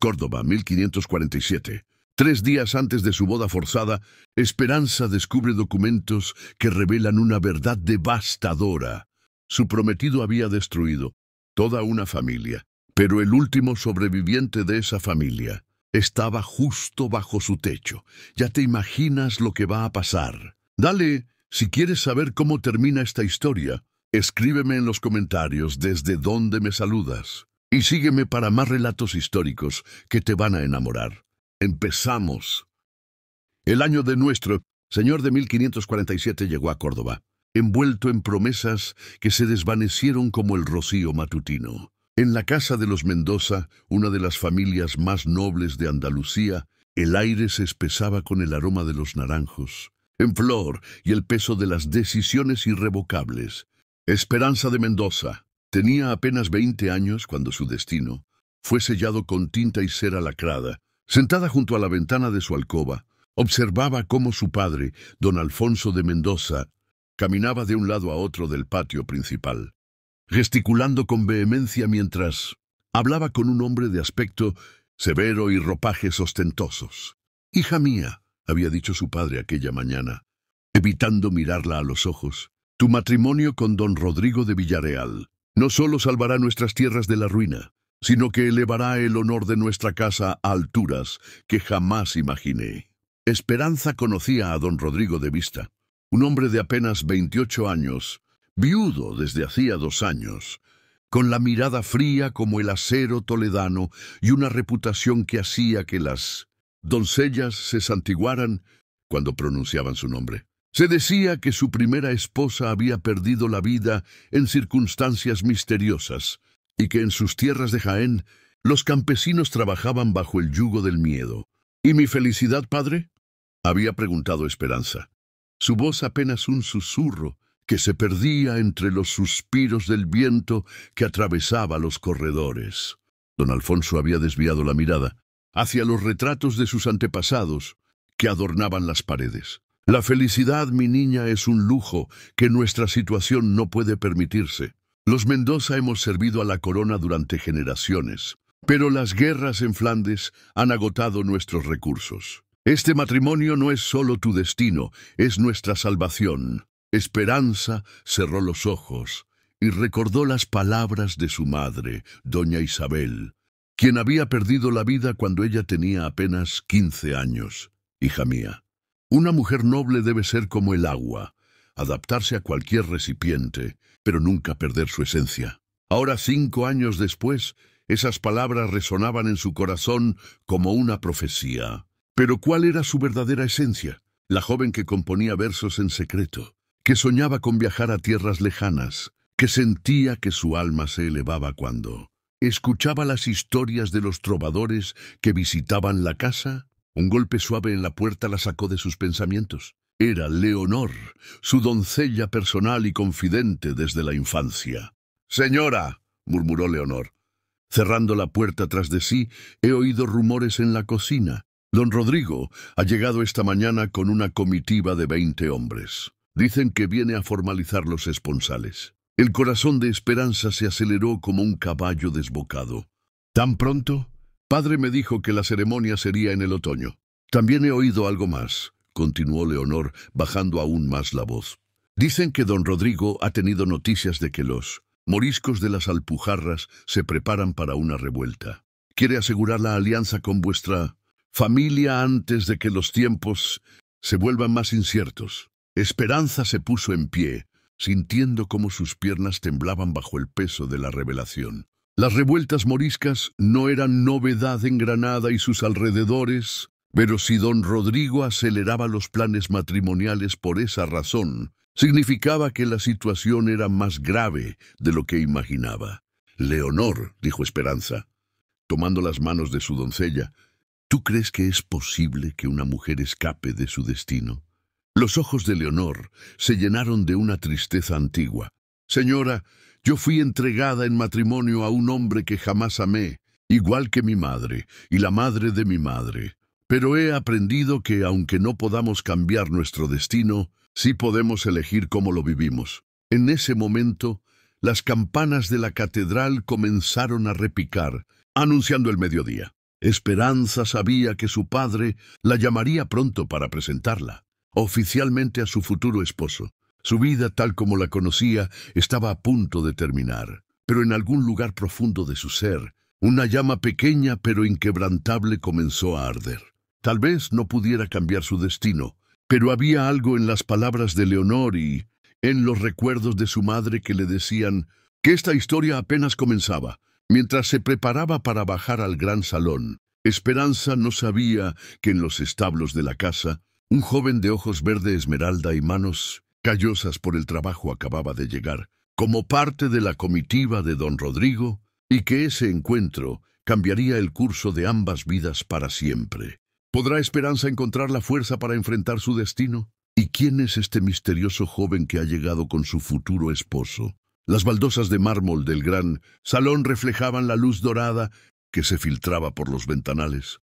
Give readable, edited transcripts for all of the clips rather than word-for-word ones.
Córdoba, 1547. 3 días antes de su boda forzada, Esperanza descubre documentos que revelan una verdad devastadora. Su prometido había destruido toda una familia, pero el último sobreviviente de esa familia estaba justo bajo su techo. Ya te imaginas lo que va a pasar. Dale, si quieres saber cómo termina esta historia, escríbeme en los comentarios desde dónde me saludas. Y sígueme para más relatos históricos que te van a enamorar. Empezamos. El año de nuestro señor de 1547 llegó a Córdoba, envuelto en promesas que se desvanecieron como el rocío matutino. En la casa de los Mendoza, una de las familias más nobles de Andalucía, el aire se espesaba con el aroma de los naranjos, en flor y el peso de las decisiones irrevocables. Esperanza de Mendoza tenía apenas 20 años cuando su destino fue sellado con tinta y cera lacrada. Sentada junto a la ventana de su alcoba, observaba cómo su padre, don Alfonso de Mendoza, caminaba de un lado a otro del patio principal, gesticulando con vehemencia mientras hablaba con un hombre de aspecto severo y ropajes ostentosos. «Hija mía», había dicho su padre aquella mañana, evitando mirarla a los ojos, «tu matrimonio con don Rodrigo de Villarreal no solo salvará nuestras tierras de la ruina, sino que elevará el honor de nuestra casa a alturas que jamás imaginé». Esperanza conocía a don Rodrigo de vista, un hombre de apenas 28 años, viudo desde hacía 2 años, con la mirada fría como el acero toledano y una reputación que hacía que las doncellas se santiguaran cuando pronunciaban su nombre. Se decía que su primera esposa había perdido la vida en circunstancias misteriosas y que en sus tierras de Jaén los campesinos trabajaban bajo el yugo del miedo. «¿Y mi felicidad, padre?», había preguntado Esperanza, su voz apenas un susurro que se perdía entre los suspiros del viento que atravesaba los corredores. Don Alfonso había desviado la mirada hacia los retratos de sus antepasados que adornaban las paredes. «La felicidad, mi niña, es un lujo que nuestra situación no puede permitirse. Los Mendoza hemos servido a la corona durante generaciones, pero las guerras en Flandes han agotado nuestros recursos. Este matrimonio no es solo tu destino, es nuestra salvación». Esperanza cerró los ojos y recordó las palabras de su madre, doña Isabel, quien había perdido la vida cuando ella tenía apenas 15 años. «Hija mía, una mujer noble debe ser como el agua, adaptarse a cualquier recipiente, pero nunca perder su esencia». Ahora, 5 años después, esas palabras resonaban en su corazón como una profecía. Pero ¿cuál era su verdadera esencia? La joven que componía versos en secreto, que soñaba con viajar a tierras lejanas, que sentía que su alma se elevaba cuando escuchaba las historias de los trovadores que visitaban la casa. Un golpe suave en la puerta la sacó de sus pensamientos. Era Leonor, su doncella personal y confidente desde la infancia. «Señora», murmuró Leonor, cerrando la puerta tras de sí, «he oído rumores en la cocina. Don Rodrigo ha llegado esta mañana con una comitiva de 20 hombres. Dicen que viene a formalizar los esponsales». El corazón de Esperanza se aceleró como un caballo desbocado. «¿Tan pronto? Padre me dijo que la ceremonia sería en el otoño». «También he oído algo más», continuó Leonor, bajando aún más la voz. «Dicen que don Rodrigo ha tenido noticias de que los moriscos de las Alpujarras se preparan para una revuelta. Quiere asegurar la alianza con vuestra familia antes de que los tiempos se vuelvan más inciertos». Esperanza se puso en pie, sintiendo cómo sus piernas temblaban bajo el peso de la revelación. Las revueltas moriscas no eran novedad en Granada y sus alrededores, pero si don Rodrigo aceleraba los planes matrimoniales por esa razón, significaba que la situación era más grave de lo que imaginaba. «Leonor», dijo Esperanza, tomando las manos de su doncella, «¿tú crees que es posible que una mujer escape de su destino?». Los ojos de Leonor se llenaron de una tristeza antigua. «Señora, yo fui entregada en matrimonio a un hombre que jamás amé, igual que mi madre y la madre de mi madre. Pero he aprendido que, aunque no podamos cambiar nuestro destino, sí podemos elegir cómo lo vivimos». En ese momento, las campanas de la catedral comenzaron a repicar, anunciando el mediodía. Esperanza sabía que su padre la llamaría pronto para presentarla oficialmente a su futuro esposo. Su vida, tal como la conocía, estaba a punto de terminar, pero en algún lugar profundo de su ser, una llama pequeña pero inquebrantable comenzó a arder. Tal vez no pudiera cambiar su destino, pero había algo en las palabras de Leonor y en los recuerdos de su madre que le decían que esta historia apenas comenzaba. Mientras se preparaba para bajar al gran salón, Esperanza no sabía que en los establos de la casa, un joven de ojos verde esmeralda y manos callosas por el trabajo acababa de llegar, como parte de la comitiva de don Rodrigo, y que ese encuentro cambiaría el curso de ambas vidas para siempre. ¿Podrá Esperanza encontrar la fuerza para enfrentar su destino? ¿Y quién es este misterioso joven que ha llegado con su futuro esposo? Las baldosas de mármol del gran salón reflejaban la luz dorada que se filtraba por los ventanales,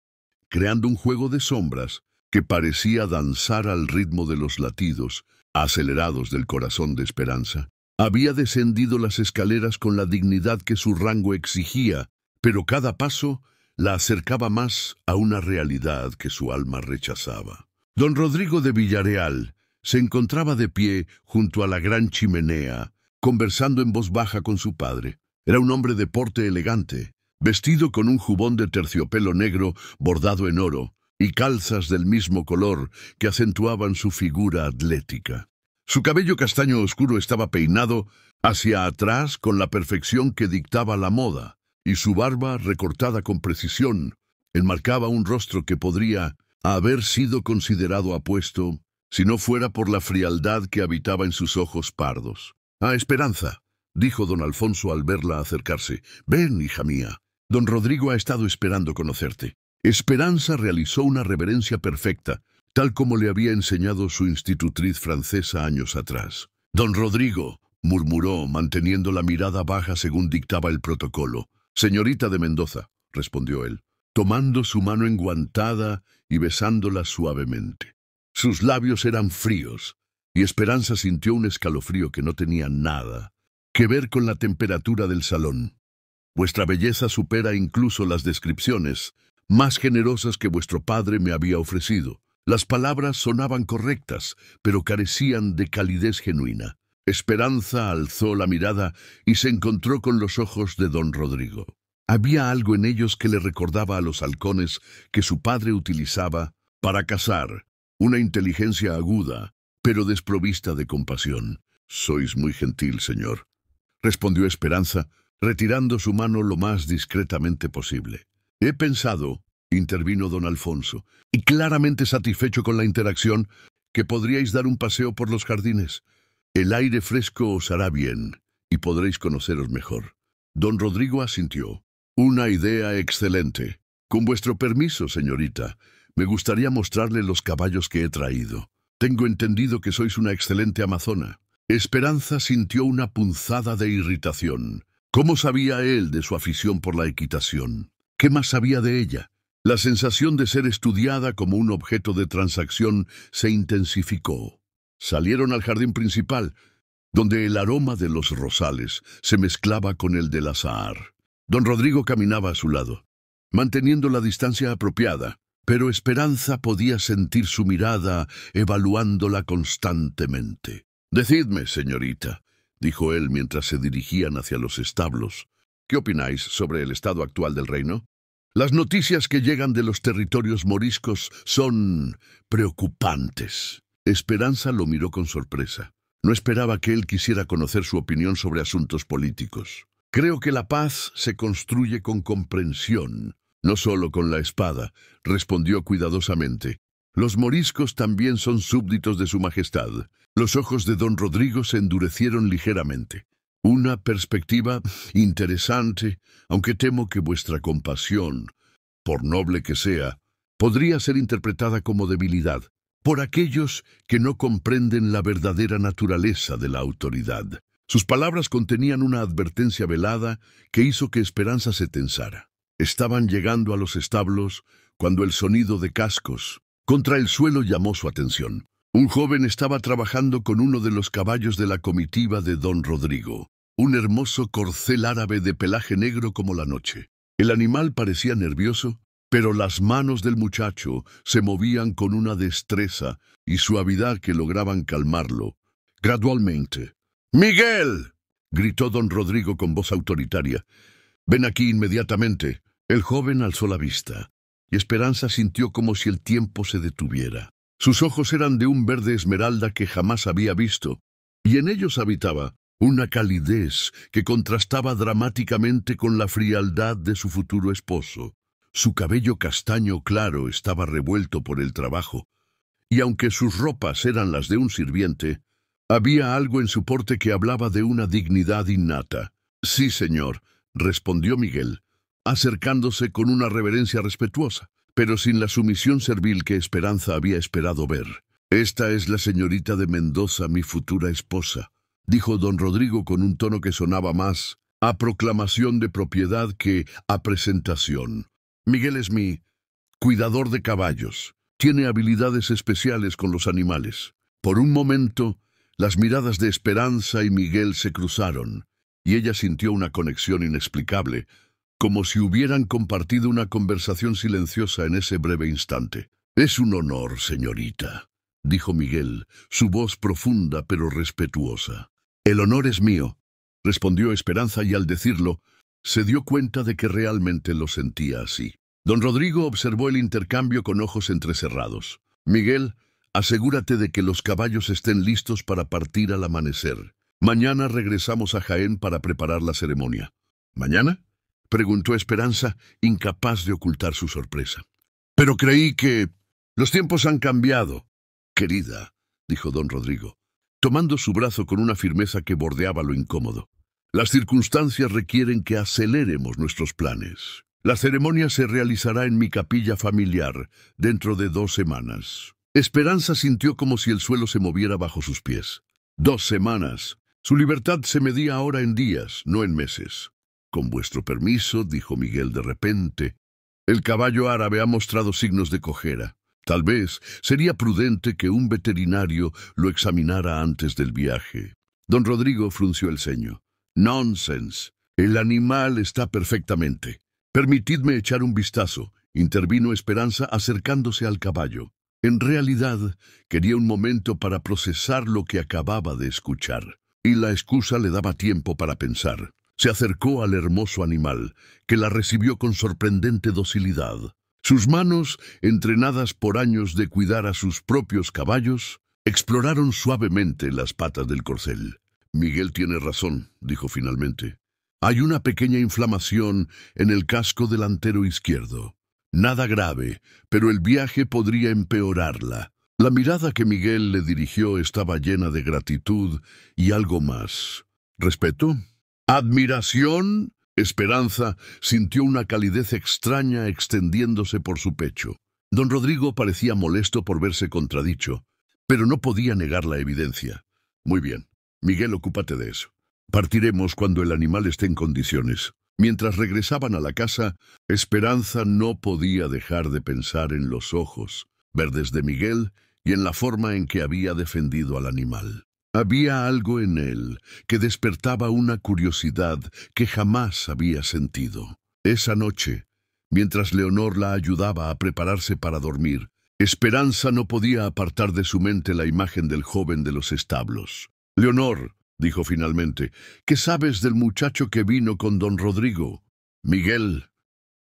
creando un juego de sombras que parecía danzar al ritmo de los latidos acelerados del corazón de Esperanza. Había descendido las escaleras con la dignidad que su rango exigía, pero cada paso la acercaba más a una realidad que su alma rechazaba. Don Rodrigo de Villareal se encontraba de pie junto a la gran chimenea, conversando en voz baja con su padre. Era un hombre de porte elegante, vestido con un jubón de terciopelo negro bordado en oro y calzas del mismo color que acentuaban su figura atlética. Su cabello castaño oscuro estaba peinado hacia atrás con la perfección que dictaba la moda, y su barba, recortada con precisión, enmarcaba un rostro que podría haber sido considerado apuesto si no fuera por la frialdad que habitaba en sus ojos pardos. «Ah, Esperanza», dijo don Alfonso al verla acercarse. «Ven, hija mía. Don Rodrigo ha estado esperando conocerte». Esperanza realizó una reverencia perfecta, tal como le había enseñado su institutriz francesa años atrás. «Don Rodrigo», murmuró, manteniendo la mirada baja según dictaba el protocolo. «Señorita de Mendoza», respondió él, tomando su mano enguantada y besándola suavemente. Sus labios eran fríos, y Esperanza sintió un escalofrío que no tenía nada que ver con la temperatura del salón. «Vuestra belleza supera incluso las descripciones más generosas que vuestro padre me había ofrecido». Las palabras sonaban correctas, pero carecían de calidez genuina. Esperanza alzó la mirada y se encontró con los ojos de don Rodrigo. Había algo en ellos que le recordaba a los halcones que su padre utilizaba para cazar, una inteligencia aguda, pero desprovista de compasión. «Sois muy gentil, señor», respondió Esperanza, retirando su mano lo más discretamente posible. «He pensado», intervino don Alfonso, «y claramente satisfecho con la interacción, que podríais dar un paseo por los jardines. El aire fresco os hará bien, y podréis conoceros mejor». Don Rodrigo asintió. «Una idea excelente. Con vuestro permiso, señorita, me gustaría mostrarle los caballos que he traído. Tengo entendido que sois una excelente amazona». Esperanza sintió una punzada de irritación. ¿Cómo sabía él de su afición por la equitación? ¿Qué más sabía de ella? La sensación de ser estudiada como un objeto de transacción se intensificó. Salieron al jardín principal, donde el aroma de los rosales se mezclaba con el del azahar. Don Rodrigo caminaba a su lado, manteniendo la distancia apropiada, pero Esperanza podía sentir su mirada evaluándola constantemente. «Decidme, señorita», dijo él mientras se dirigían hacia los establos, «¿qué opináis sobre el estado actual del reino? Las noticias que llegan de los territorios moriscos son preocupantes». Esperanza lo miró con sorpresa. No esperaba que él quisiera conocer su opinión sobre asuntos políticos. «Creo que la paz se construye con comprensión, no solo con la espada», respondió cuidadosamente. «Los moriscos también son súbditos de su majestad». Los ojos de don Rodrigo se endurecieron ligeramente. «Una perspectiva interesante, aunque temo que vuestra compasión, por noble que sea, podría ser interpretada como debilidad por aquellos que no comprenden la verdadera naturaleza de la autoridad». Sus palabras contenían una advertencia velada que hizo que Esperanza se tensara. Estaban llegando a los establos cuando el sonido de cascos contra el suelo llamó su atención. Un joven estaba trabajando con uno de los caballos de la comitiva de don Rodrigo, un hermoso corcel árabe de pelaje negro como la noche. El animal parecía nervioso pero las manos del muchacho se movían con una destreza y suavidad que lograban calmarlo. Gradualmente. ¡Miguel!, gritó don Rodrigo con voz autoritaria. «Ven aquí inmediatamente». El joven alzó la vista, y Esperanza sintió como si el tiempo se detuviera. Sus ojos eran de un verde esmeralda que jamás había visto, y en ellos habitaba una calidez que contrastaba dramáticamente con la frialdad de su futuro esposo. Su cabello castaño claro estaba revuelto por el trabajo, y aunque sus ropas eran las de un sirviente, había algo en su porte que hablaba de una dignidad innata. «Sí, señor», respondió Miguel, acercándose con una reverencia respetuosa, pero sin la sumisión servil que Esperanza había esperado ver. «Esta es la señorita de Mendoza, mi futura esposa», dijo don Rodrigo con un tono que sonaba más a proclamación de propiedad que a presentación. «Miguel es mi cuidador de caballos. Tiene habilidades especiales con los animales». Por un momento, las miradas de Esperanza y Miguel se cruzaron, y ella sintió una conexión inexplicable, como si hubieran compartido una conversación silenciosa en ese breve instante. «Es un honor, señorita», dijo Miguel, su voz profunda pero respetuosa. «El honor es mío», respondió Esperanza, y al decirlo, se dio cuenta de que realmente lo sentía así. Don Rodrigo observó el intercambio con ojos entrecerrados. «Miguel, asegúrate de que los caballos estén listos para partir al amanecer. Mañana regresamos a Jaén para preparar la ceremonia». «¿Mañana?», preguntó Esperanza, incapaz de ocultar su sorpresa. «Pero creí que los tiempos han cambiado». «Querida», dijo don Rodrigo, tomando su brazo con una firmeza que bordeaba lo incómodo. «Las circunstancias requieren que aceleremos nuestros planes. La ceremonia se realizará en mi capilla familiar dentro de 2 semanas». Esperanza sintió como si el suelo se moviera bajo sus pies. 2 semanas. Su libertad se medía ahora en días, no en meses. «Con vuestro permiso», dijo Miguel de repente, «el caballo árabe ha mostrado signos de cojera. Tal vez sería prudente que un veterinario lo examinara antes del viaje». Don Rodrigo frunció el ceño. «Nonsense. El animal está perfectamente». «Permitidme echar un vistazo», intervino Esperanza acercándose al caballo. En realidad, quería un momento para procesar lo que acababa de escuchar, y la excusa le daba tiempo para pensar. Se acercó al hermoso animal, que la recibió con sorprendente docilidad. Sus manos, entrenadas por años de cuidar a sus propios caballos, exploraron suavemente las patas del corcel. «Miguel tiene razón», dijo finalmente. «Hay una pequeña inflamación en el casco delantero izquierdo. Nada grave, pero el viaje podría empeorarla». La mirada que Miguel le dirigió estaba llena de gratitud y algo más. ¿Respeto? ¿Admiración? Esperanza sintió una calidez extraña extendiéndose por su pecho. Don Rodrigo parecía molesto por verse contradicho, pero no podía negar la evidencia. «Muy bien, Miguel, ocúpate de eso. Partiremos cuando el animal esté en condiciones». Mientras regresaban a la casa, Esperanza no podía dejar de pensar en los ojos verdes de Miguel y en la forma en que había defendido al animal. Había algo en él que despertaba una curiosidad que jamás había sentido. Esa noche, mientras Leonor la ayudaba a prepararse para dormir, Esperanza no podía apartar de su mente la imagen del joven de los establos. «Leonor», dijo finalmente, «¿qué sabes del muchacho que vino con don Rodrigo?» «Miguel».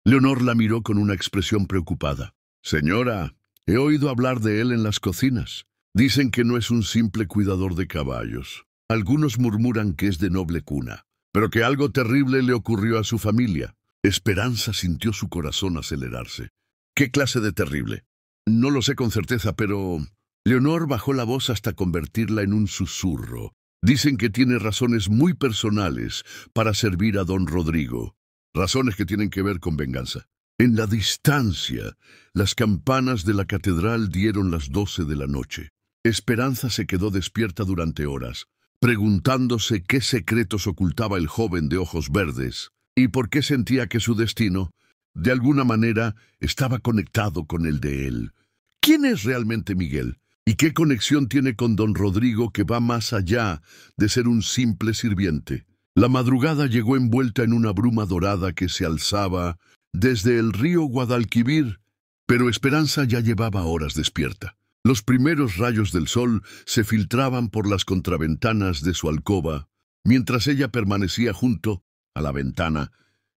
Leonor la miró con una expresión preocupada. «Señora, he oído hablar de él en las cocinas. Dicen que no es un simple cuidador de caballos. Algunos murmuran que es de noble cuna, pero que algo terrible le ocurrió a su familia». Esperanza sintió su corazón acelerarse. «¿Qué clase de terrible?» «No lo sé con certeza, pero...» Leonor bajó la voz hasta convertirla en un susurro. «Dicen que tiene razones muy personales para servir a don Rodrigo. Razones que tienen que ver con venganza». En la distancia, las campanas de la catedral dieron las 12 de la noche. Esperanza se quedó despierta durante horas, preguntándose qué secretos ocultaba el joven de ojos verdes y por qué sentía que su destino, de alguna manera, estaba conectado con el de él. ¿Quién es realmente Miguel? ¿Y qué conexión tiene con don Rodrigo que va más allá de ser un simple sirviente? La madrugada llegó envuelta en una bruma dorada que se alzaba desde el río Guadalquivir, pero Esperanza ya llevaba horas despierta. Los primeros rayos del sol se filtraban por las contraventanas de su alcoba, mientras ella permanecía junto a la ventana,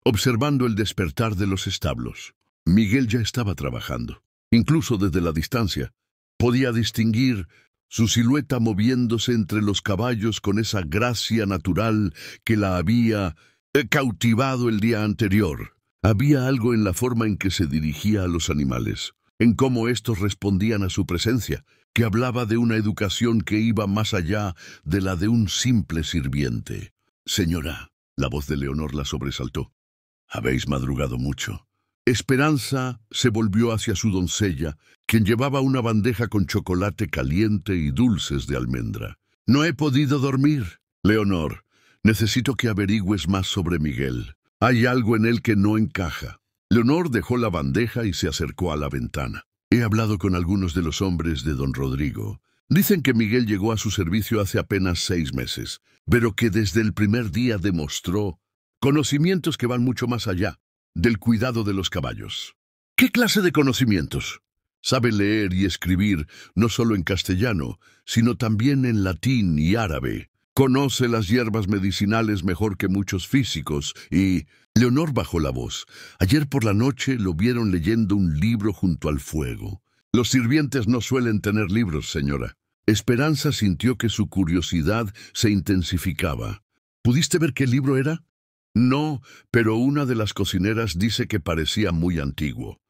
observando el despertar de los establos. Miguel ya estaba trabajando. Incluso desde la distancia, podía distinguir su silueta moviéndose entre los caballos con esa gracia natural que la había cautivado el día anterior. Había algo en la forma en que se dirigía a los animales, en cómo estos respondían a su presencia, que hablaba de una educación que iba más allá de la de un simple sirviente. «Señora», la voz de Leonor la sobresaltó. «Habéis madrugado mucho». Esperanza se volvió hacia su doncella, quien llevaba una bandeja con chocolate caliente y dulces de almendra. «No he podido dormir. Leonor, necesito que averigües más sobre Miguel. Hay algo en él que no encaja». Leonor dejó la bandeja y se acercó a la ventana. «He hablado con algunos de los hombres de don Rodrigo. Dicen que Miguel llegó a su servicio hace apenas 6 meses, pero que desde el primer día demostró conocimientos que van mucho más allá del cuidado de los caballos». «¿Qué clase de conocimientos?» «Sabe leer y escribir no solo en castellano, sino también en latín y árabe. Conoce las hierbas medicinales mejor que muchos físicos y...» Leonor bajó la voz. «Ayer por la noche lo vieron leyendo un libro junto al fuego. Los sirvientes no suelen tener libros, señora». Esperanza sintió que su curiosidad se intensificaba. «¿Pudiste ver qué libro era?» «No, pero una de las cocineras dice que parecía muy antiguo,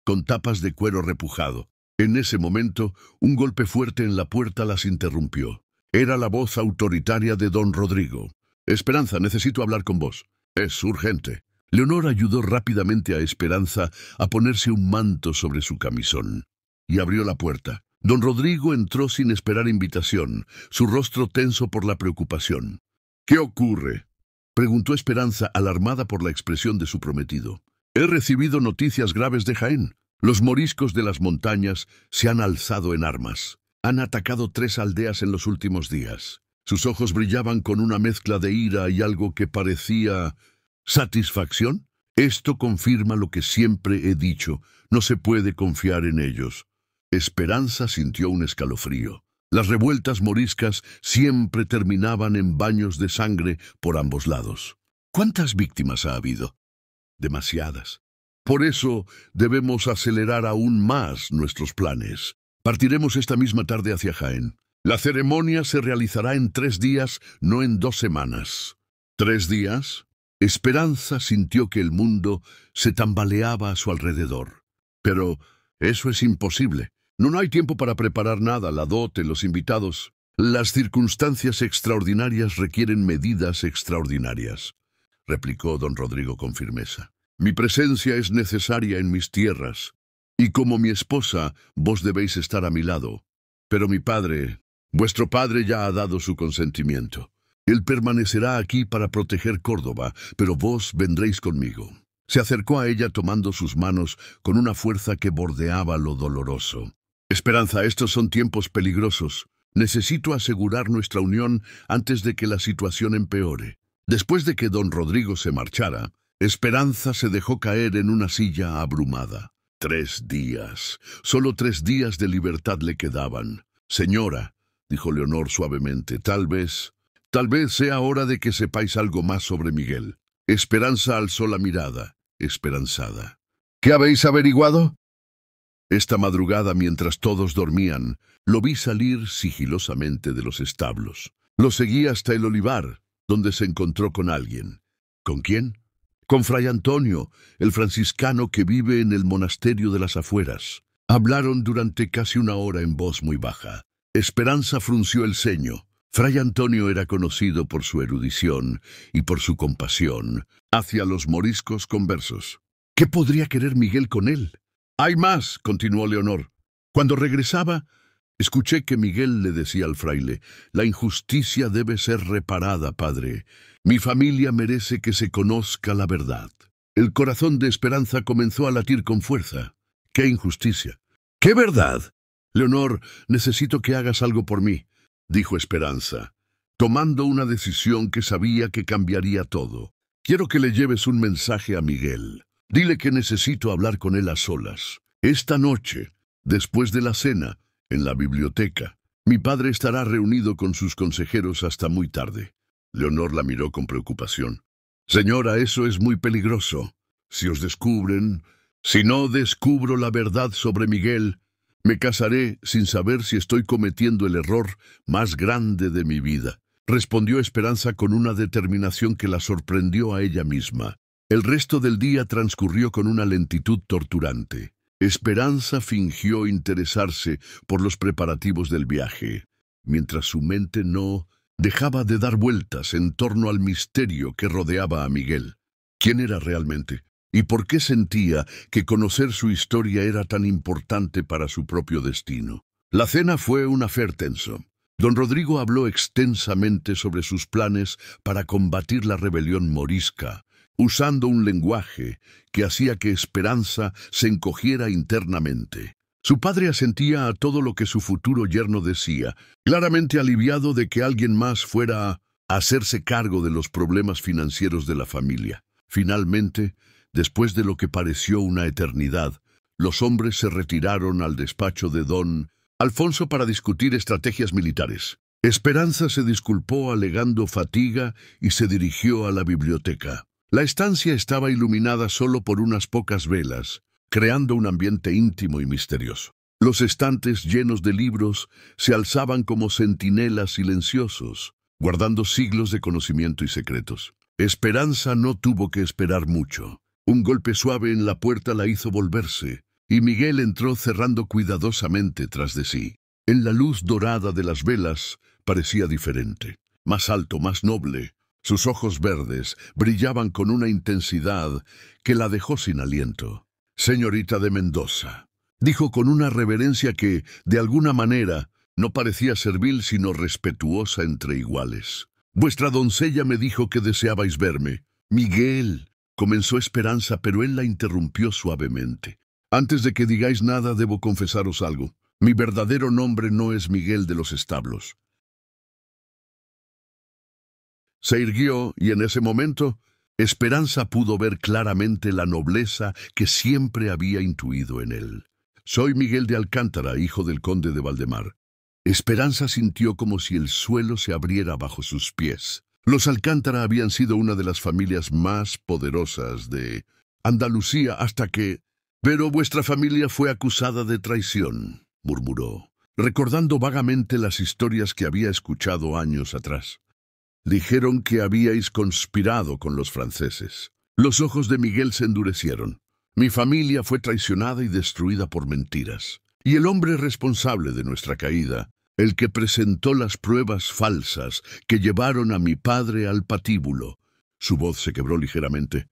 con tapas de cuero repujado». En ese momento, un golpe fuerte en la puerta las interrumpió. Era la voz autoritaria de don Rodrigo. «Esperanza, necesito hablar con vos. Es urgente». Leonor ayudó rápidamente a Esperanza a ponerse un manto sobre su camisón y abrió la puerta. Don Rodrigo entró sin esperar invitación, su rostro tenso por la preocupación. «¿Qué ocurre?», preguntó Esperanza, alarmada por la expresión de su prometido. «He recibido noticias graves de Jaén. Los moriscos de las montañas se han alzado en armas. Han atacado 3 aldeas en los últimos días». Sus ojos brillaban con una mezcla de ira y algo que parecía satisfacción. «Esto confirma lo que siempre he dicho. No se puede confiar en ellos». Esperanza sintió un escalofrío. Las revueltas moriscas siempre terminaban en baños de sangre por ambos lados. ¿Cuántas víctimas ha habido? Demasiadas. Por eso debemos acelerar aún más nuestros planes. Partiremos esta misma tarde hacia Jaén. La ceremonia se realizará en 3 días, no en 2 semanas. ¿3 días? Esperanza sintió que el mundo se tambaleaba a su alrededor. Pero eso es imposible. No hay tiempo para preparar nada, la dote, los invitados. Las circunstancias extraordinarias requieren medidas extraordinarias, replicó don Rodrigo con firmeza. Mi presencia es necesaria en mis tierras, y como mi esposa, vos debéis estar a mi lado. Pero mi padre, vuestro padre ya ha dado su consentimiento. Él permanecerá aquí para proteger Córdoba, pero vos vendréis conmigo. Se acercó a ella tomando sus manos con una fuerza que bordeaba lo doloroso. Esperanza, estos son tiempos peligrosos. Necesito asegurar nuestra unión antes de que la situación empeore. Después de que don Rodrigo se marchara, Esperanza se dejó caer en una silla abrumada. 3 días. Solo 3 días de libertad le quedaban. Señora, dijo Leonor suavemente, tal vez sea hora de que sepáis algo más sobre Miguel. Esperanza alzó la mirada, esperanzada. ¿Qué habéis averiguado? Esta madrugada, mientras todos dormían, lo vi salir sigilosamente de los establos. Lo seguí hasta el olivar, donde se encontró con alguien. ¿Con quién? Con Fray Antonio, el franciscano que vive en el monasterio de las afueras. Hablaron durante casi 1 hora en voz muy baja. Esperanza frunció el ceño. Fray Antonio era conocido por su erudición y por su compasión hacia los moriscos conversos. ¿Qué podría querer Miguel con él? «Hay más», continuó Leonor. «Cuando regresaba, escuché que Miguel le decía al fraile, la injusticia debe ser reparada, padre. Mi familia merece que se conozca la verdad». El corazón de Esperanza comenzó a latir con fuerza. «¿Qué injusticia? ¿Qué verdad?» «Leonor, necesito que hagas algo por mí», dijo Esperanza, tomando una decisión que sabía que cambiaría todo. «Quiero que le lleves un mensaje a Miguel. Dile que necesito hablar con él a solas. Esta noche, después de la cena, en la biblioteca, mi padre estará reunido con sus consejeros hasta muy tarde. Leonor la miró con preocupación. Señora, eso es muy peligroso. Si os descubren, si no descubro la verdad sobre Miguel, me casaré sin saber si estoy cometiendo el error más grande de mi vida, respondió Esperanza con una determinación que la sorprendió a ella misma. El resto del día transcurrió con una lentitud torturante. Esperanza fingió interesarse por los preparativos del viaje, mientras su mente no dejaba de dar vueltas en torno al misterio que rodeaba a Miguel. ¿Quién era realmente? ¿Y por qué sentía que conocer su historia era tan importante para su propio destino? La cena fue un affair tenso. Don Rodrigo habló extensamente sobre sus planes para combatir la rebelión morisca, usando un lenguaje que hacía que Esperanza se encogiera internamente. Su padre asentía a todo lo que su futuro yerno decía, claramente aliviado de que alguien más fuera a hacerse cargo de los problemas financieros de la familia. Finalmente, después de lo que pareció una eternidad, los hombres se retiraron al despacho de don Alfonso para discutir estrategias militares. Esperanza se disculpó alegando fatiga y se dirigió a la biblioteca. La estancia estaba iluminada solo por unas pocas velas, creando un ambiente íntimo y misterioso. Los estantes llenos de libros se alzaban como centinelas silenciosos, guardando siglos de conocimiento y secretos. Esperanza no tuvo que esperar mucho. Un golpe suave en la puerta la hizo volverse, y Miguel entró cerrando cuidadosamente tras de sí. En la luz dorada de las velas parecía diferente, más alto, más noble. Sus ojos verdes brillaban con una intensidad que la dejó sin aliento. «Señorita de Mendoza», dijo con una reverencia que, de alguna manera, no parecía servil sino respetuosa entre iguales. «Vuestra doncella me dijo que deseabais verme». «Miguel», comenzó Esperanza, pero él la interrumpió suavemente. «Antes de que digáis nada, debo confesaros algo. Mi verdadero nombre no es Miguel de los Establos». Se irguió y en ese momento Esperanza pudo ver claramente la nobleza que siempre había intuido en él. «Soy Miguel de Alcántara, hijo del conde de Valdemar». Esperanza sintió como si el suelo se abriera bajo sus pies. Los Alcántara habían sido una de las familias más poderosas de Andalucía hasta que... «Pero vuestra familia fue acusada de traición», murmuró, recordando vagamente las historias que había escuchado años atrás. «Dijeron que habíais conspirado con los franceses». Los ojos de Miguel se endurecieron. «Mi familia fue traicionada y destruida por mentiras. Y el hombre responsable de nuestra caída, el que presentó las pruebas falsas que llevaron a mi padre al patíbulo», su voz se quebró ligeramente,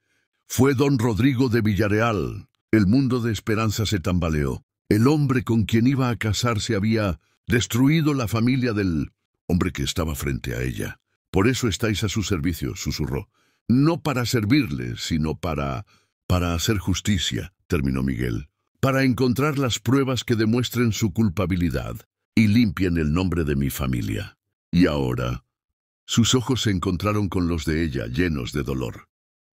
«fue don Rodrigo de Villareal». El mundo de Esperanza se tambaleó. El hombre con quien iba a casarse había destruido la familia del hombre que estaba frente a ella. «Por eso estáis a su servicio», susurró. «No para servirle, sino para hacer justicia», terminó Miguel. «Para encontrar las pruebas que demuestren su culpabilidad y limpien el nombre de mi familia». Y ahora, sus ojos se encontraron con los de ella, llenos de dolor.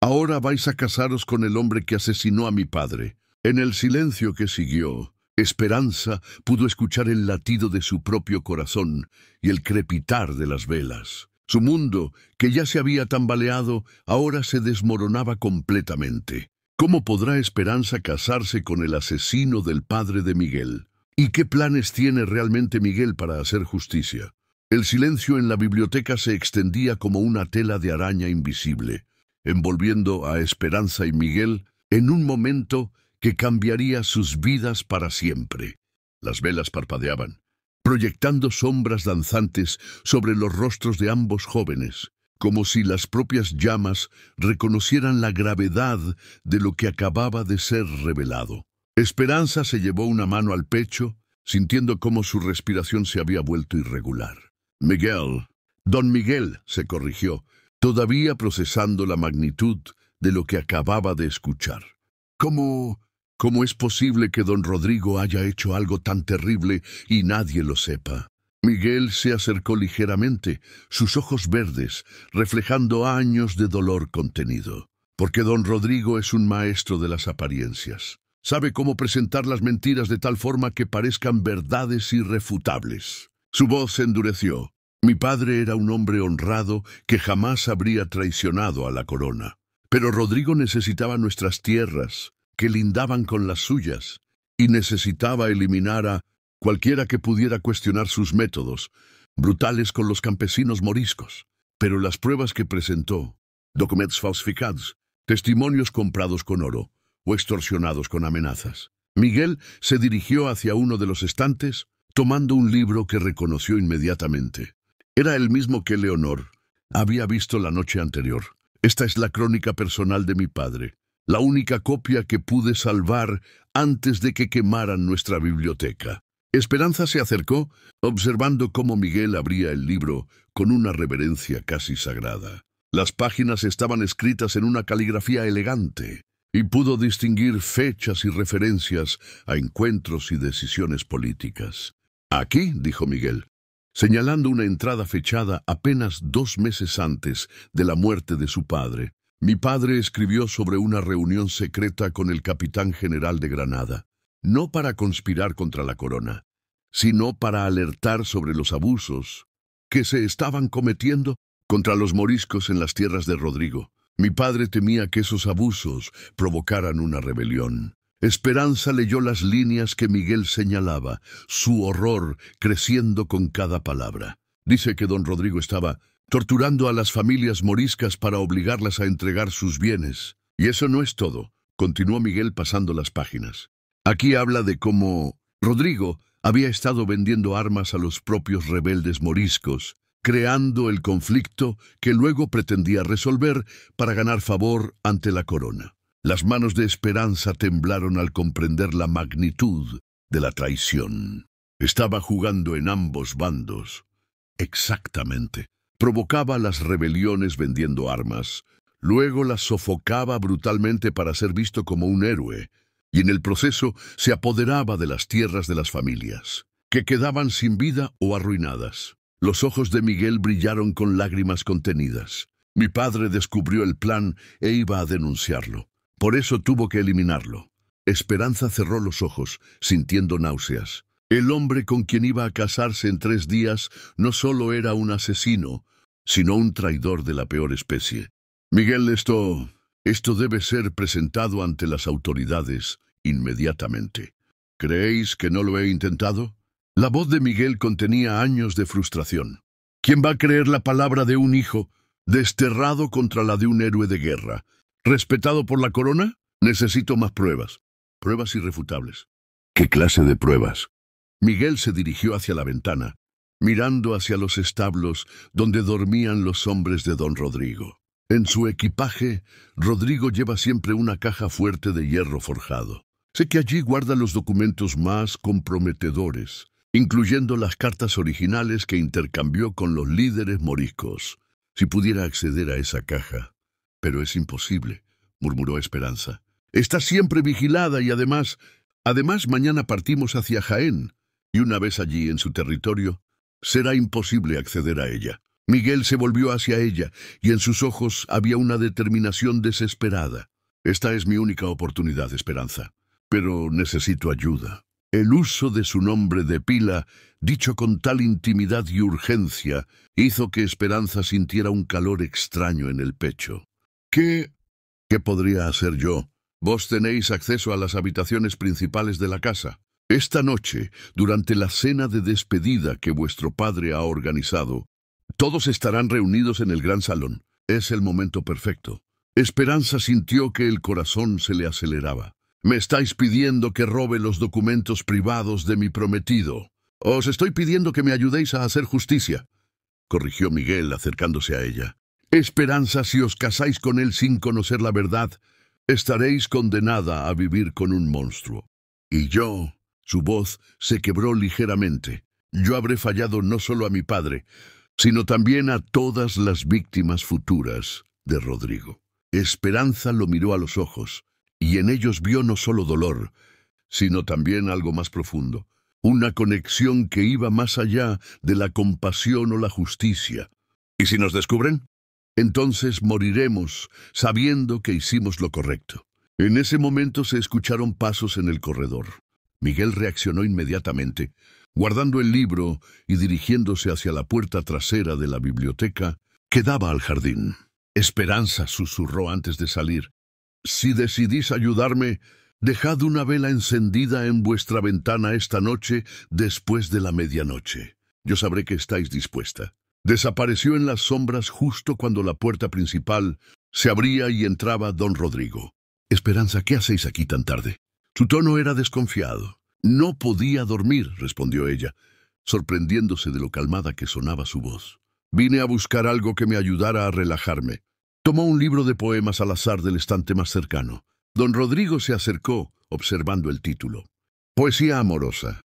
«Ahora vais a casaros con el hombre que asesinó a mi padre». En el silencio que siguió, Esperanza pudo escuchar el latido de su propio corazón y el crepitar de las velas. Su mundo, que ya se había tambaleado, ahora se desmoronaba completamente. ¿Cómo podrá Esperanza casarse con el asesino del padre de Miguel? ¿Y qué planes tiene realmente Miguel para hacer justicia? El silencio en la biblioteca se extendía como una tela de araña invisible, envolviendo a Esperanza y Miguel en un momento que cambiaría sus vidas para siempre. Las velas parpadeaban, proyectando sombras danzantes sobre los rostros de ambos jóvenes, como si las propias llamas reconocieran la gravedad de lo que acababa de ser revelado. Esperanza se llevó una mano al pecho, sintiendo cómo su respiración se había vuelto irregular. «Miguel, don Miguel», se corrigió, todavía procesando la magnitud de lo que acababa de escuchar. «¿Cómo es posible que don Rodrigo haya hecho algo tan terrible y nadie lo sepa?» Miguel se acercó ligeramente, sus ojos verdes, reflejando años de dolor contenido. Porque don Rodrigo es un maestro de las apariencias. Sabe cómo presentar las mentiras de tal forma que parezcan verdades irrefutables. Su voz se endureció. Mi padre era un hombre honrado que jamás habría traicionado a la corona. Pero Rodrigo necesitaba nuestras tierras, que lindaban con las suyas, y necesitaba eliminar a cualquiera que pudiera cuestionar sus métodos, brutales con los campesinos moriscos. Pero las pruebas que presentó, documentos falsificados, testimonios comprados con oro o extorsionados con amenazas. Miguel se dirigió hacia uno de los estantes, tomando un libro que reconoció inmediatamente. Era el mismo que Leonor había visto la noche anterior. Esta es la crónica personal de mi padre, la única copia que pude salvar antes de que quemaran nuestra biblioteca. Esperanza se acercó, observando cómo Miguel abría el libro con una reverencia casi sagrada. Las páginas estaban escritas en una caligrafía elegante, y pudo distinguir fechas y referencias a encuentros y decisiones políticas. «Aquí», dijo Miguel, señalando una entrada fechada apenas 2 meses antes de la muerte de su padre. Mi padre escribió sobre una reunión secreta con el capitán general de Granada, no para conspirar contra la corona, sino para alertar sobre los abusos que se estaban cometiendo contra los moriscos en las tierras de Rodrigo. Mi padre temía que esos abusos provocaran una rebelión. Esperanza leyó las líneas que Miguel señalaba, su horror creciendo con cada palabra. Dice que don Rodrigo estaba torturando a las familias moriscas para obligarlas a entregar sus bienes. Y eso no es todo, continuó Miguel pasando las páginas. Aquí habla de cómo Rodrigo había estado vendiendo armas a los propios rebeldes moriscos, creando el conflicto que luego pretendía resolver para ganar favor ante la corona. Las manos de Esperanza temblaron al comprender la magnitud de la traición. Estaba jugando en ambos bandos. Exactamente. Provocaba las rebeliones vendiendo armas, luego las sofocaba brutalmente para ser visto como un héroe, y en el proceso se apoderaba de las tierras de las familias, que quedaban sin vida o arruinadas. Los ojos de Miguel brillaron con lágrimas contenidas. Mi padre descubrió el plan e iba a denunciarlo. Por eso tuvo que eliminarlo. Esperanza cerró los ojos, sintiendo náuseas. El hombre con quien iba a casarse en 3 días no solo era un asesino, sino un traidor de la peor especie. Miguel, esto debe ser presentado ante las autoridades inmediatamente. ¿Creéis que no lo he intentado? La voz de Miguel contenía años de frustración. ¿Quién va a creer la palabra de un hijo desterrado contra la de un héroe de guerra? ¿Respetado por la corona? Necesito más pruebas. Pruebas irrefutables. ¿Qué clase de pruebas? Miguel se dirigió hacia la ventana, mirando hacia los establos donde dormían los hombres de don Rodrigo. En su equipaje, Rodrigo lleva siempre una caja fuerte de hierro forjado. Sé que allí guarda los documentos más comprometedores, incluyendo las cartas originales que intercambió con los líderes moriscos. Si pudiera acceder a esa caja. Pero es imposible, murmuró Esperanza. Está siempre vigilada y además mañana partimos hacia Jaén, y una vez allí en su territorio, será imposible acceder a ella. Miguel se volvió hacia ella, y en sus ojos había una determinación desesperada. Esta es mi única oportunidad, Esperanza, pero necesito ayuda. El uso de su nombre de pila, dicho con tal intimidad y urgencia, hizo que Esperanza sintiera un calor extraño en el pecho. ¿Qué podría hacer yo? Vos tenéis acceso a las habitaciones principales de la casa. Esta noche, durante la cena de despedida que vuestro padre ha organizado, todos estarán reunidos en el gran salón. Es el momento perfecto. Esperanza sintió que el corazón se le aceleraba. Me estáis pidiendo que robe los documentos privados de mi prometido. Os estoy pidiendo que me ayudéis a hacer justicia, corrigió Miguel acercándose a ella. Esperanza, si os casáis con él sin conocer la verdad, estaréis condenada a vivir con un monstruo. Y yo, su voz se quebró ligeramente, yo habré fallado no solo a mi padre, sino también a todas las víctimas futuras de Rodrigo. Esperanza lo miró a los ojos, y en ellos vio no solo dolor, sino también algo más profundo, una conexión que iba más allá de la compasión o la justicia. ¿Y si nos descubren? Entonces moriremos sabiendo que hicimos lo correcto. En ese momento se escucharon pasos en el corredor. Miguel reaccionó inmediatamente, guardando el libro y dirigiéndose hacia la puerta trasera de la biblioteca que daba al jardín. Esperanza susurró antes de salir. Si decidís ayudarme, dejad una vela encendida en vuestra ventana esta noche después de la medianoche. Yo sabré que estáis dispuesta. Desapareció en las sombras justo cuando la puerta principal se abría y entraba don Rodrigo. Esperanza, ¿qué hacéis aquí tan tarde? Su tono era desconfiado. No podía dormir, respondió ella, sorprendiéndose de lo calmada que sonaba su voz. Vine a buscar algo que me ayudara a relajarme. Tomó un libro de poemas al azar del estante más cercano. Don Rodrigo se acercó, observando el título. Poesía amorosa.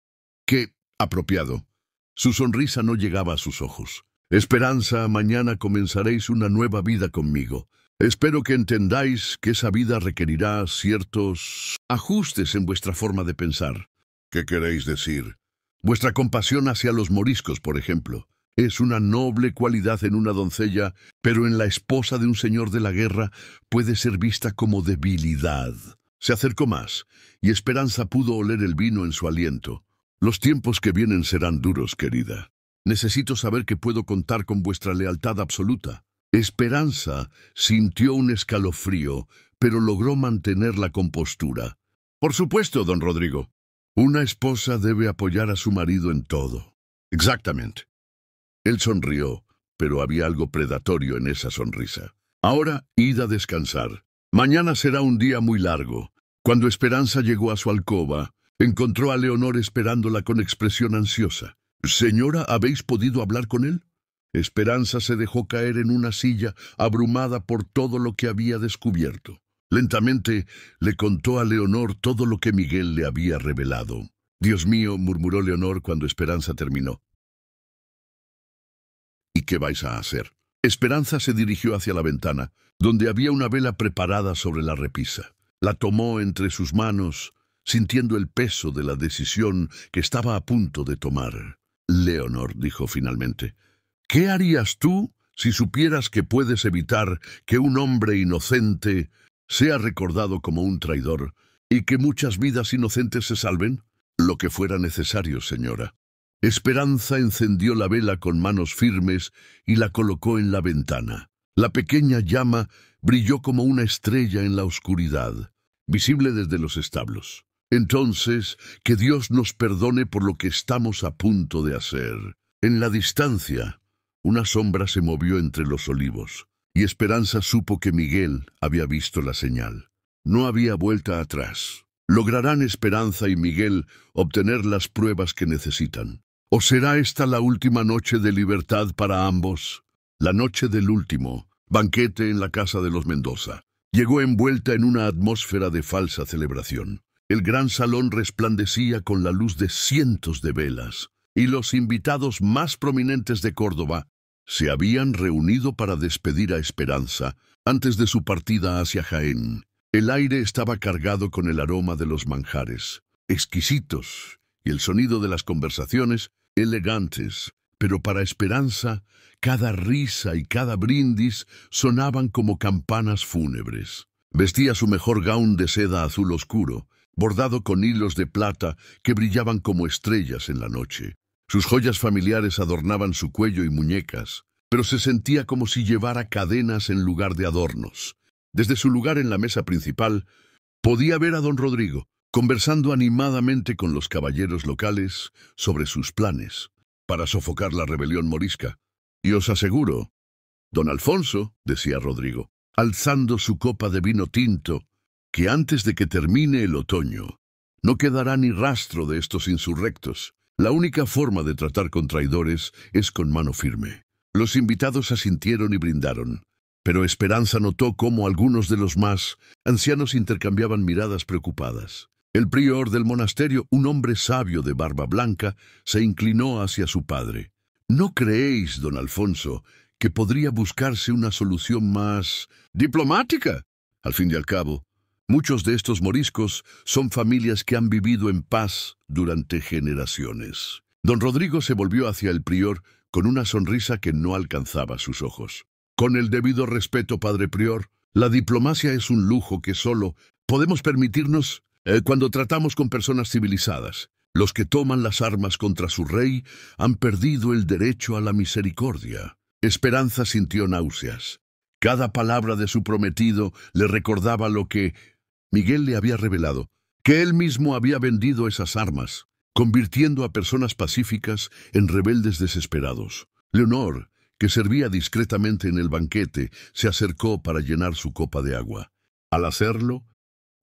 ¡Qué apropiado! Su sonrisa no llegaba a sus ojos. Esperanza, mañana comenzaréis una nueva vida conmigo. Espero que entendáis que esa vida requerirá ciertos ajustes en vuestra forma de pensar. ¿Qué queréis decir? Vuestra compasión hacia los moriscos, por ejemplo. Es una noble cualidad en una doncella, pero en la esposa de un señor de la guerra puede ser vista como debilidad. Se acercó más, y Esperanza pudo oler el vino en su aliento. Los tiempos que vienen serán duros, querida. Necesito saber que puedo contar con vuestra lealtad absoluta. Esperanza sintió un escalofrío, pero logró mantener la compostura. Por supuesto, don Rodrigo. Una esposa debe apoyar a su marido en todo. Exactamente. Él sonrió, pero había algo predatorio en esa sonrisa. Ahora, id a descansar. Mañana será un día muy largo. Cuando Esperanza llegó a su alcoba, encontró a Leonor esperándola con expresión ansiosa. «Señora, ¿habéis podido hablar con él?» Esperanza se dejó caer en una silla, abrumada por todo lo que había descubierto. Lentamente le contó a Leonor todo lo que Miguel le había revelado. «Dios mío», murmuró Leonor cuando Esperanza terminó. «¿Y qué vais a hacer?» Esperanza se dirigió hacia la ventana, donde había una vela preparada sobre la repisa. La tomó entre sus manos, sintiendo el peso de la decisión que estaba a punto de tomar. «Leonor», dijo finalmente, «¿qué harías tú si supieras que puedes evitar que un hombre inocente sea recordado como un traidor y que muchas vidas inocentes se salven?» «Lo que fuera necesario, señora». Esperanza encendió la vela con manos firmes y la colocó en la ventana. La pequeña llama brilló como una estrella en la oscuridad, visible desde los establos. «Entonces, que Dios nos perdone por lo que estamos a punto de hacer». En la distancia, una sombra se movió entre los olivos, y Esperanza supo que Miguel había visto la señal. No había vuelta atrás. ¿Lograrán Esperanza y Miguel obtener las pruebas que necesitan? ¿O será esta la última noche de libertad para ambos? La noche del último banquete en la casa de los Mendoza llegó envuelta en una atmósfera de falsa celebración. El gran salón resplandecía con la luz de cientos de velas, y los invitados más prominentes de Córdoba se habían reunido para despedir a Esperanza antes de su partida hacia Jaén. El aire estaba cargado con el aroma de los manjares, exquisitos, y el sonido de las conversaciones, elegantes, pero para Esperanza, cada risa y cada brindis sonaban como campanas fúnebres. Vestía su mejor gaún de seda azul oscuro, bordado con hilos de plata que brillaban como estrellas en la noche. Sus joyas familiares adornaban su cuello y muñecas, pero se sentía como si llevara cadenas en lugar de adornos. Desde su lugar en la mesa principal, podía ver a don Rodrigo, conversando animadamente con los caballeros locales sobre sus planes para sofocar la rebelión morisca. «Y os aseguro, don Alfonso», decía Rodrigo, alzando su copa de vino tinto, «que antes de que termine el otoño, no quedará ni rastro de estos insurrectos. La única forma de tratar con traidores es con mano firme». Los invitados asintieron y brindaron, pero Esperanza notó cómo algunos de los más ancianos intercambiaban miradas preocupadas. El prior del monasterio, un hombre sabio de barba blanca, se inclinó hacia su padre. «¿No creéis, don Alfonso, que podría buscarse una solución más diplomática? Al fin y al cabo, muchos de estos moriscos son familias que han vivido en paz durante generaciones». Don Rodrigo se volvió hacia el prior con una sonrisa que no alcanzaba sus ojos. Con el debido respeto, padre prior, la diplomacia es un lujo que solo podemos permitirnos cuando tratamos con personas civilizadas. Los que toman las armas contra su rey han perdido el derecho a la misericordia. Esperanza sintió náuseas. Cada palabra de su prometido le recordaba lo que Miguel le había revelado, que él mismo había vendido esas armas, convirtiendo a personas pacíficas en rebeldes desesperados. Leonor, que servía discretamente en el banquete, se acercó para llenar su copa de agua. Al hacerlo,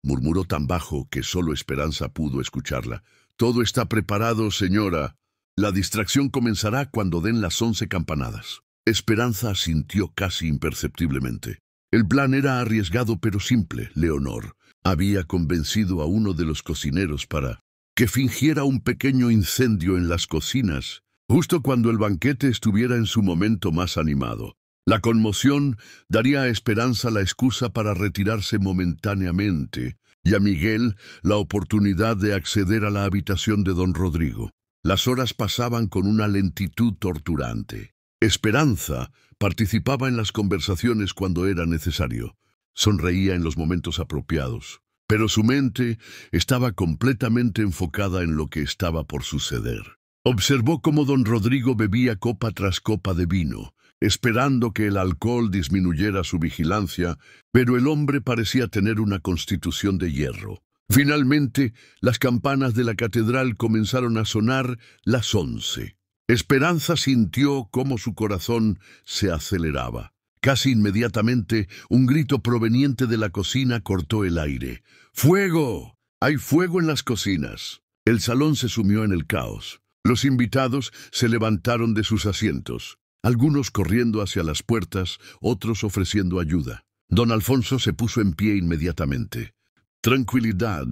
murmuró tan bajo que solo Esperanza pudo escucharla. «Todo está preparado, señora. La distracción comenzará cuando den las 11 campanadas». Esperanza asintió casi imperceptiblemente. El plan era arriesgado pero simple, Leonor. Había convencido a uno de los cocineros para que fingiera un pequeño incendio en las cocinas, justo cuando el banquete estuviera en su momento más animado. La conmoción daría a Esperanza la excusa para retirarse momentáneamente y a Miguel la oportunidad de acceder a la habitación de don Rodrigo. Las horas pasaban con una lentitud torturante. Esperanza participaba en las conversaciones cuando era necesario. Sonreía en los momentos apropiados, pero su mente estaba completamente enfocada en lo que estaba por suceder. Observó cómo don Rodrigo bebía copa tras copa de vino, esperando que el alcohol disminuyera su vigilancia, pero el hombre parecía tener una constitución de hierro. Finalmente, las campanas de la catedral comenzaron a sonar las 11. Esperanza sintió cómo su corazón se aceleraba. Casi inmediatamente, un grito proveniente de la cocina cortó el aire. ¡Fuego! ¡Hay fuego en las cocinas! El salón se sumió en el caos. Los invitados se levantaron de sus asientos, algunos corriendo hacia las puertas, otros ofreciendo ayuda. Don Alfonso se puso en pie inmediatamente. «Tranquilidad.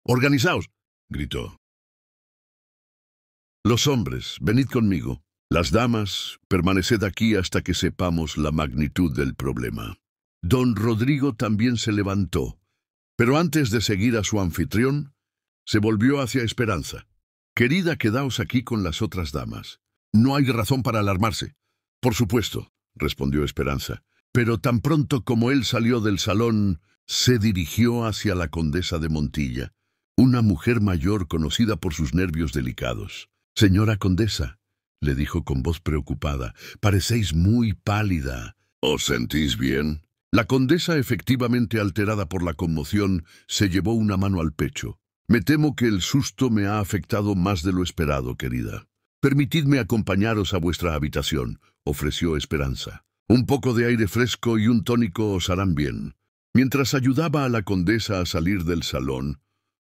Organizaos», gritó. «Los hombres, venid conmigo. Las damas, permaneced aquí hasta que sepamos la magnitud del problema». Don Rodrigo también se levantó, pero antes de seguir a su anfitrión, se volvió hacia Esperanza. «Querida, quedaos aquí con las otras damas. No hay razón para alarmarse». «Por supuesto», respondió Esperanza, pero tan pronto como él salió del salón, se dirigió hacia la condesa de Montilla, una mujer mayor conocida por sus nervios delicados. «Señora condesa», le dijo con voz preocupada, «parecéis muy pálida». «¿Os sentís bien?» La condesa, efectivamente alterada por la conmoción, se llevó una mano al pecho. «Me temo que el susto me ha afectado más de lo esperado, querida. Permitidme acompañaros a vuestra habitación», ofreció Esperanza. «Un poco de aire fresco y un tónico os harán bien». Mientras ayudaba a la condesa a salir del salón,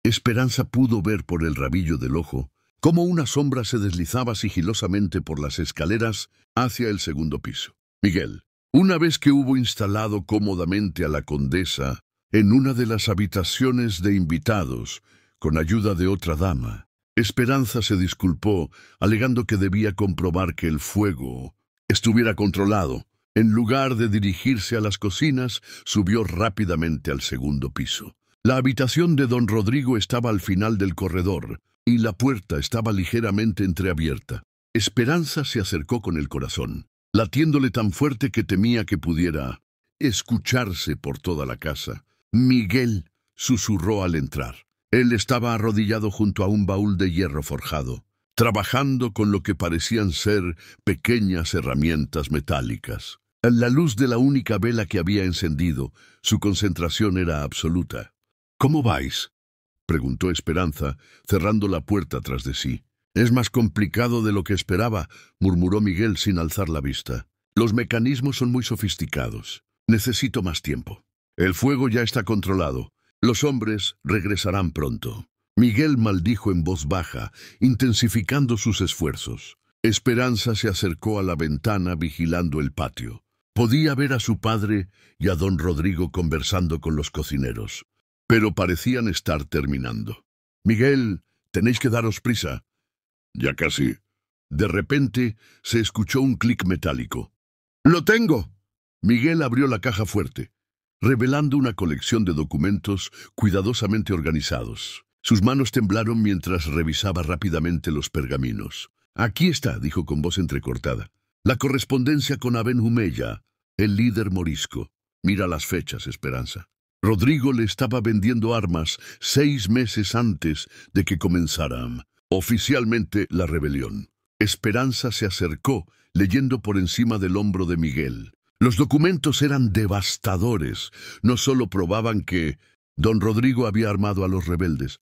Esperanza pudo ver por el rabillo del ojo cómo una sombra se deslizaba sigilosamente por las escaleras hacia el segundo piso. Miguel, una vez que hubo instalado cómodamente a la condesa en una de las habitaciones de invitados, con ayuda de otra dama, Esperanza se disculpó, alegando que debía comprobar que el fuego estuviera controlado. En lugar de dirigirse a las cocinas, subió rápidamente al segundo piso. La habitación de don Rodrigo estaba al final del corredor, y la puerta estaba ligeramente entreabierta. Esperanza se acercó con el corazón, latiéndole tan fuerte que temía que pudiera escucharse por toda la casa. «Miguel», susurró al entrar. Él estaba arrodillado junto a un baúl de hierro forjado, trabajando con lo que parecían ser pequeñas herramientas metálicas. A la luz de la única vela que había encendido, su concentración era absoluta. «¿Cómo vais?», preguntó Esperanza, cerrando la puerta tras de sí. «Es más complicado de lo que esperaba», murmuró Miguel sin alzar la vista. «Los mecanismos son muy sofisticados. Necesito más tiempo. El fuego ya está controlado. Los hombres regresarán pronto». Miguel maldijo en voz baja, intensificando sus esfuerzos. Esperanza se acercó a la ventana vigilando el patio. Podía ver a su padre y a don Rodrigo conversando con los cocineros, pero parecían estar terminando. «Miguel, tenéis que daros prisa». «Ya casi». De repente se escuchó un clic metálico. «¡Lo tengo!». Miguel abrió la caja fuerte, revelando una colección de documentos cuidadosamente organizados. Sus manos temblaron mientras revisaba rápidamente los pergaminos. «Aquí está», dijo con voz entrecortada. «La correspondencia con Aben Humeya. el líder morisco. Mira las fechas, Esperanza. Rodrigo le estaba vendiendo armas 6 meses antes de que comenzara oficialmente la rebelión. Esperanza se acercó, leyendo por encima del hombro de Miguel. Los documentos eran devastadores. No solo probaban que don Rodrigo había armado a los rebeldes,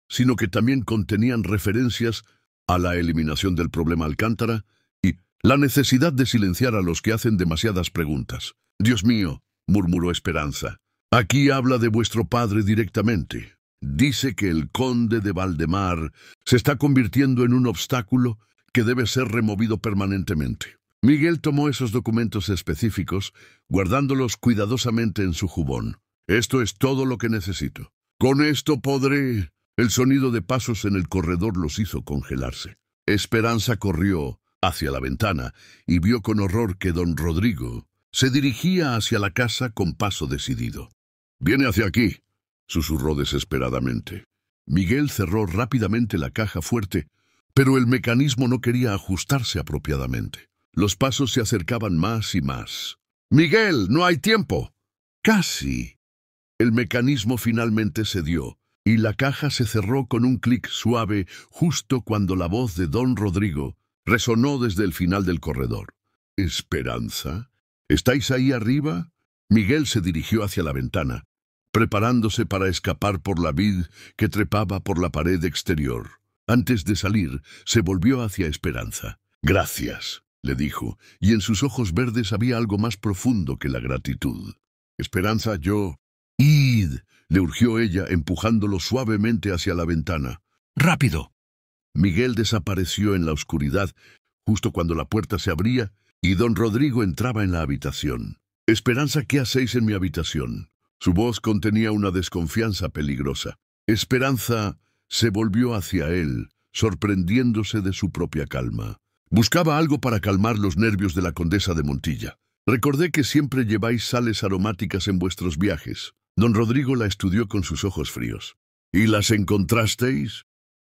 sino que también contenían referencias a la eliminación del problema Alcántara y la necesidad de silenciar a los que hacen demasiadas preguntas. «Dios mío», murmuró Esperanza, «aquí habla de vuestro padre directamente. Dice que el conde de Valdemar se está convirtiendo en un obstáculo que debe ser removido permanentemente». Miguel tomó esos documentos específicos, guardándolos cuidadosamente en su jubón. «Esto es todo lo que necesito. Con esto podré...» El sonido de pasos en el corredor los hizo congelarse. Esperanza corrió hacia la ventana y vio con horror que don Rodrigo se dirigía hacia la casa con paso decidido. «Viene hacia aquí», susurró desesperadamente. Miguel cerró rápidamente la caja fuerte, pero el mecanismo no quería ajustarse apropiadamente. Los pasos se acercaban más y más. «¡Miguel, no hay tiempo!» «Casi». El mecanismo finalmente cedió, y la caja se cerró con un clic suave justo cuando la voz de don Rodrigo resonó desde el final del corredor. «¿Esperanza? ¿Estáis ahí arriba?» Miguel se dirigió hacia la ventana, preparándose para escapar por la vid que trepaba por la pared exterior. Antes de salir, se volvió hacia Esperanza. «Gracias», le dijo, y en sus ojos verdes había algo más profundo que la gratitud. «Esperanza, yo...» «¡Id!», le urgió ella, empujándolo suavemente hacia la ventana. «¡Rápido!». Miguel desapareció en la oscuridad justo cuando la puerta se abría y don Rodrigo entraba en la habitación. «Esperanza, ¿qué hacéis en mi habitación?». Su voz contenía una desconfianza peligrosa. Esperanza se volvió hacia él, sorprendiéndose de su propia calma. «Buscaba algo para calmar los nervios de la condesa de Montilla. Recordé que siempre lleváis sales aromáticas en vuestros viajes». Don Rodrigo la estudió con sus ojos fríos. «¿Y las encontrasteis?».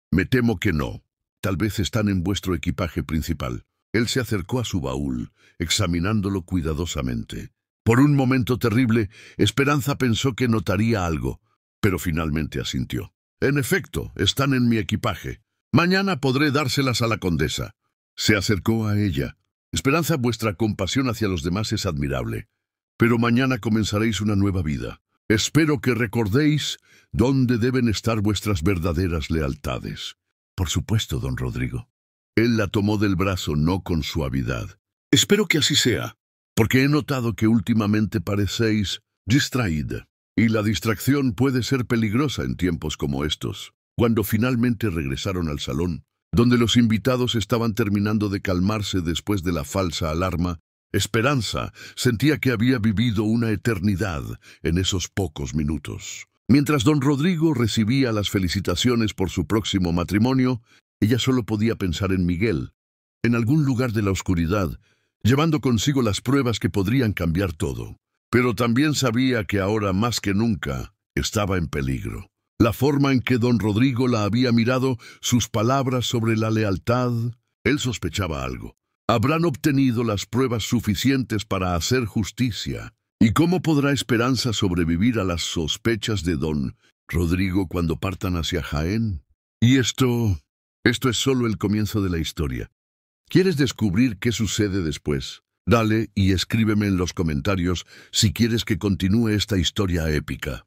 «Me temo que no. Tal vez están en vuestro equipaje principal». Él se acercó a su baúl, examinándolo cuidadosamente. Por un momento terrible, Esperanza pensó que notaría algo, pero finalmente asintió. «En efecto, están en mi equipaje. Mañana podré dárselas a la condesa». Se acercó a ella. «Esperanza, vuestra compasión hacia los demás es admirable, pero mañana comenzaréis una nueva vida. Espero que recordéis dónde deben estar vuestras verdaderas lealtades». «Por supuesto, don Rodrigo». Él la tomó del brazo, no con suavidad. «Espero que así sea, porque he notado que últimamente parecéis distraída, y la distracción puede ser peligrosa en tiempos como estos». Cuando finalmente regresaron al salón, donde los invitados estaban terminando de calmarse después de la falsa alarma, Esperanza sentía que había vivido una eternidad en esos pocos minutos. Mientras don Rodrigo recibía las felicitaciones por su próximo matrimonio, ella solo podía pensar en Miguel, en algún lugar de la oscuridad, llevando consigo las pruebas que podrían cambiar todo. Pero también sabía que ahora más que nunca estaba en peligro. La forma en que don Rodrigo la había mirado, sus palabras sobre la lealtad, él sospechaba algo. ¿Habrán obtenido las pruebas suficientes para hacer justicia? ¿Y cómo podrá Esperanza sobrevivir a las sospechas de don Rodrigo cuando partan hacia Jaén? Y esto es solo el comienzo de la historia. ¿Quieres descubrir qué sucede después? Dale y escríbeme en los comentarios si quieres que continúe esta historia épica.